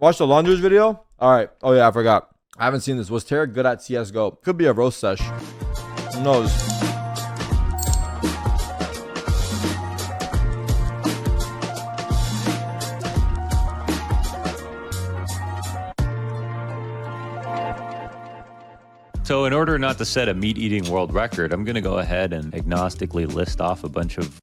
Watch the Launders video? All right. Oh, yeah, I forgot. I haven't seen this. Was Tarik good at CSGO? Could be a roast sesh. Who knows? So in order not to set a meat-eating world record, I'm going to go ahead and agnostically list off a bunch of...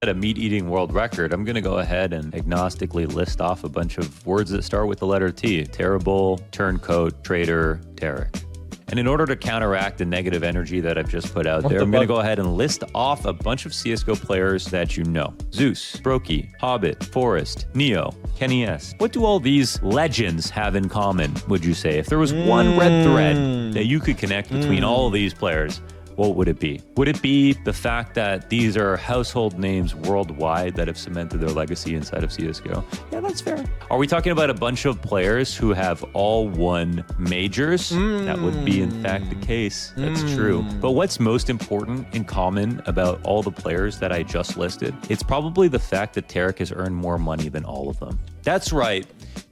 At a meat-eating world record, I'm going to go ahead and agnostically list off a bunch of words that start with the letter T. Terrible, turncoat, traitor, Tarik. And in order to counteract the negative energy that I've just put out there, I'm going to go ahead and list off a bunch of CSGO players that you know. Zeus, Brokey, Hobbit, Forrest, Neo, Kenny S. What do all these legends have in common, would you say? If there was one red thread that you could connect between all of these players, what would it be? Would it be the fact that these are household names worldwide that have cemented their legacy inside of CSGO? Yeah, that's fair. Are we talking about a bunch of players who have all won majors? That would be, in fact, the case. That's true. But what's most important in common about all the players that I just listed? It's probably the fact that Tarik has earned more money than all of them. That's right.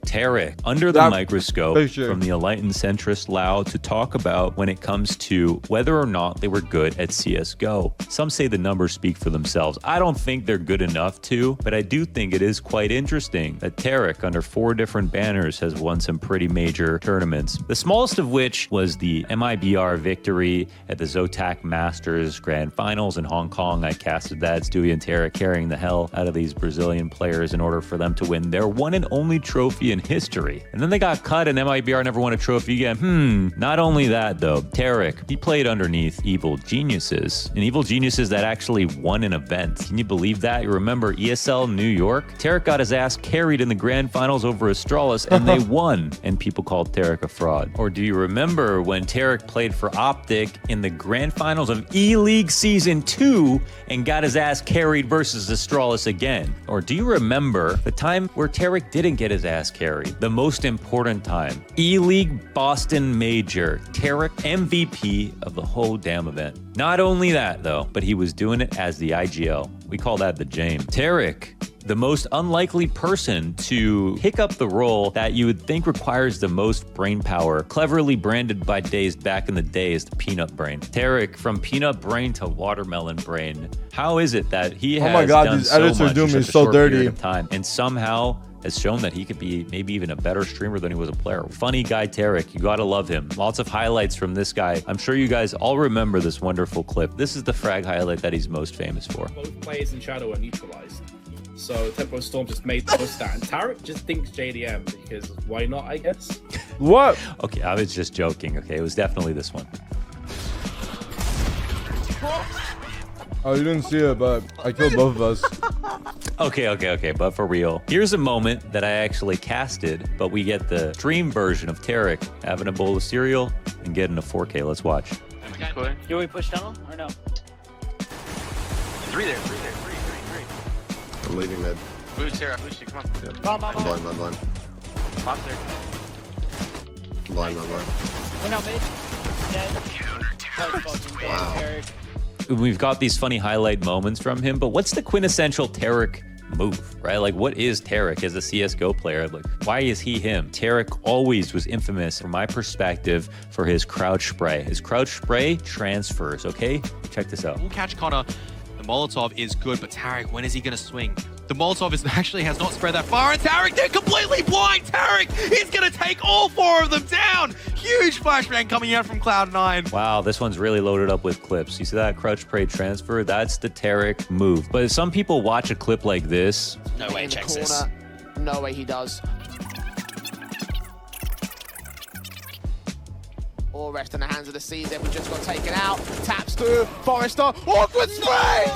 Tarik, under the microscope from the enlightened centrist Lao to talk about when it comes to whether or not they were good at CSGO. Some say the numbers speak for themselves. I don't think they're good enough to, but I do think it is quite interesting that Tarik, under 4 different banners, has won some pretty major tournaments. The smallest of which was the MIBR victory at the Zotac Masters Grand Finals in Hong Kong. I casted that. Stewie and Tarik carrying the hell out of these Brazilian players in order for them to win their one and only trophy in history. And then they got cut and MIBR never won a trophy again. Not only that though, Tarik, he played underneath evil geniuses, and evil geniuses that actually won an event. Can you believe that? You remember ESL New York? Tarik got his ass carried in the grand finals over Astralis and they won, and people called Tarik a fraud. Or do you remember when Tarik played for Optic in the grand finals of E-League Season 2 and got his ass carried versus Astralis again? Or do you remember the time where Tarik didn't get his ass carried? The most important time. E-League Boston Major. Tarik MVP of the whole damn event. Not only that though, but he was doing it as the IGL. We call that the Jame. Tarik, the most unlikely person to pick up the role that you would think requires the most brain power, cleverly branded by Dazed back in the day as the peanut brain. Tarik, from peanut brain to watermelon brain. How is it that he has done these so edits much are doing in me such a so short dirty period of time, and somehow has shown that he could be maybe even a better streamer than he was a player. Funny guy Tarik, you gotta love him. Lots of highlights from this guy. I'm sure you guys all remember this wonderful clip. This is the frag highlight that he's most famous for. Both players in Shadow are neutralized. So Tempo Storm just made the most that, and Tarik just thinks JDM because why not, I guess? What? Okay, I was just joking. Okay, it was definitely this one. Oh, you didn't see it, but I killed both of us. Okay, but for real. Here's a moment that I actually casted, but we get the stream version of Tarik having a bowl of cereal and getting a 4K. Let's watch. Do we push tunnel or no? Three there. I'm leaving mid. Boost here, come on. Yep. Bomb. I'm blind. Pop there. I'm blind. Went out mid. Dead. Wow. Tarik. We've got these funny highlight moments from him, but what's the quintessential Tarik move, right? Like, what is Tarik as a CSGO player? Like, why is he him? Tarik always was infamous, from my perspective, for his crouch spray. His crouch spray transfers, okay? Check this out. We'll catch Connor. The Molotov is good, but Tarik, when is he going to swing? The Molotov has not spread that far, and Tarik, they're completely blind! Tarik is going to take all 4 of them down! Huge flashbang coming out from Cloud9. Wow, this one's really loaded up with clips. You see that crouch spray transfer? That's the Tarik move. But if some people watch a clip like this... No way, checks this. No way he does. All rest in the hands of the season. We just got taken out. Taps through. Forrester. Awkward sprays!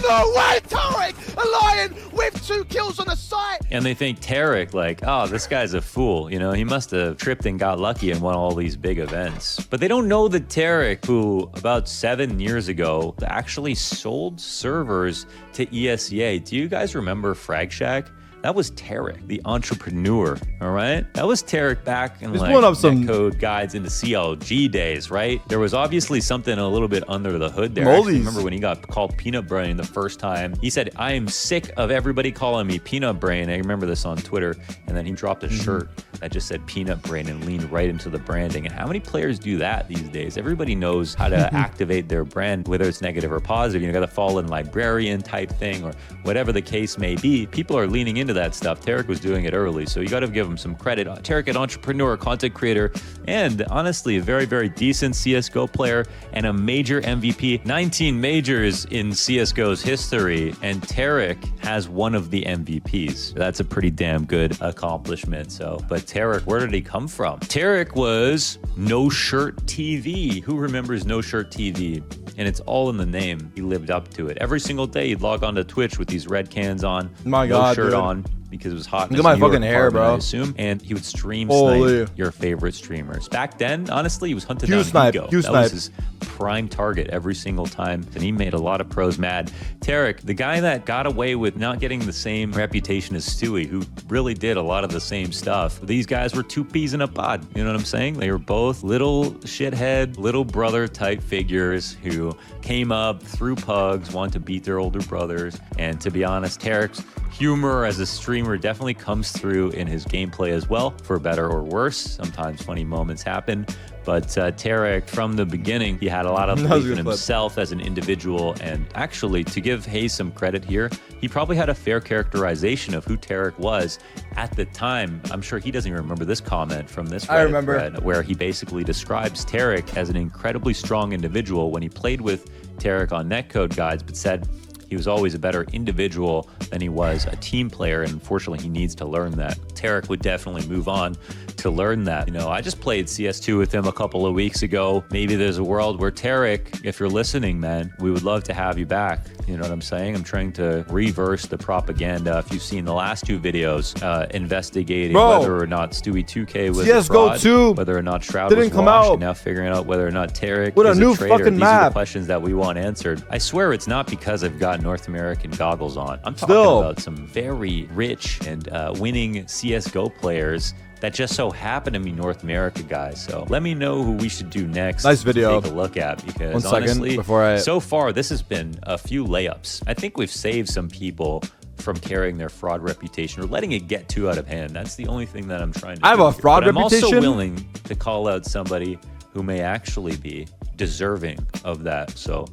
No way, Tarik! A lion with 2 kills on the site! And they think Tarik, like, oh, this guy's a fool. You know, he must have tripped and got lucky and won all these big events. But they don't know that Tarik, who about 7 years ago actually sold servers to ESEA. Do you guys remember Frag Shack? That was Tarik the Entrepreneur, all right? That was Tarik back in He's like pulling up some netcode guides into CLG days, right? There was obviously something a little bit under the hood there. I actually remember when he got called Peanut Brain the first time. He said, "I am sick of everybody calling me Peanut Brain." I remember this on Twitter. And then he dropped a shirt that just said Peanut Brain and leaned right into the branding. And how many players do that these days? Everybody knows how to activate their brand, whether it's negative or positive. You got to fall in librarian type thing or whatever the case may be. People are leaning into that stuff. Tarik was doing it early, so you got to give him some credit. Tarik, an entrepreneur, content creator, and honestly, a very, very decent CSGO player and a major MVP. 19 majors in CSGO's history, and Tarik has one of the MVPs. That's a pretty damn good accomplishment. So, but Tarik, where did he come from? Tarik was No Shirt TV. Who remembers No Shirt TV? And it's all in the name. He lived up to it. Every single day, he'd log on to Twitch with these red cans on, My God, no shirt dude. on, because it was hot. Look at my fucking hair, bro. I assume, and he would stream Holy. snipe your favorite streamers. Back then, honestly, he was hunted Q down. snipe, Ego. Q That was snipe. his prime target every single time, and he made a lot of pros mad. Tarik, the guy that got away with not getting the same reputation as Stewie, who really did a lot of the same stuff. These guys were two peas in a pod. You know what I'm saying? They were both little shithead, little brother type figures who came up through pugs, wanted to beat their older brothers. And to be honest, Tarik's humor as a streamer definitely comes through in his gameplay as well, for better or worse. Sometimes funny moments happen. But Tarik, from the beginning, he had a lot of belief in himself as an individual. And actually, to give Hayes some credit here, he probably had a fair characterization of who Tarik was at the time. I'm sure he doesn't even remember this comment from this Reddit thread, where he basically describes Tarik as an incredibly strong individual when he played with Tarik on netcode guides, but said he was always a better individual than he was a team player, and unfortunately he needs to learn that. Tarik would definitely move on to learn that. You know, I just played CS2 with him a couple of weeks ago. Maybe there's a world where Tarik, if you're listening, man, we would love to have you back. You know what I'm saying? I'm trying to reverse the propaganda. If you've seen the last two videos investigating whether or not Stewie 2K was a fraud, 2 whether or not Shroud didn't was come washed, out. and now figuring out whether or not Tarik With is a new traitor. fucking These are the map. questions that we want answered. I swear it's not because I've got North American goggles on. I'm talking about some very rich and winning CSGO players that just so happen to be North America guys. So let me know who we should do next. Nice video. To take a look at, because 1 second honestly, before so far this has been a few layups. I think we've saved some people from carrying their fraud reputation or letting it get too out of hand. That's the only thing that I'm trying to do. I have a fraud But I'm reputation? also willing to call out somebody who may actually be deserving of that. So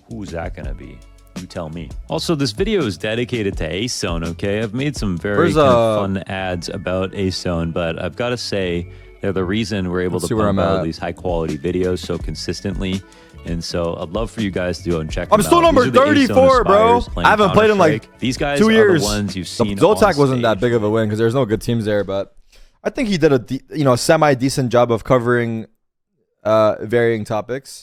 who's that gonna be? You tell me. Also, this video is dedicated to AceZone, okay? I've made some very kind of fun ads about AceZone, but I've got to say they're the reason we're able to pump out these high-quality videos so consistently. And so I'd love for you guys to go and check them out. I'm still number 34, bro. I haven't played in like these guys 2 years. Are the ones you've seen Zotac wasn't that big of a win because there's no good teams there, but I think he did a semi-decent job of covering varying topics.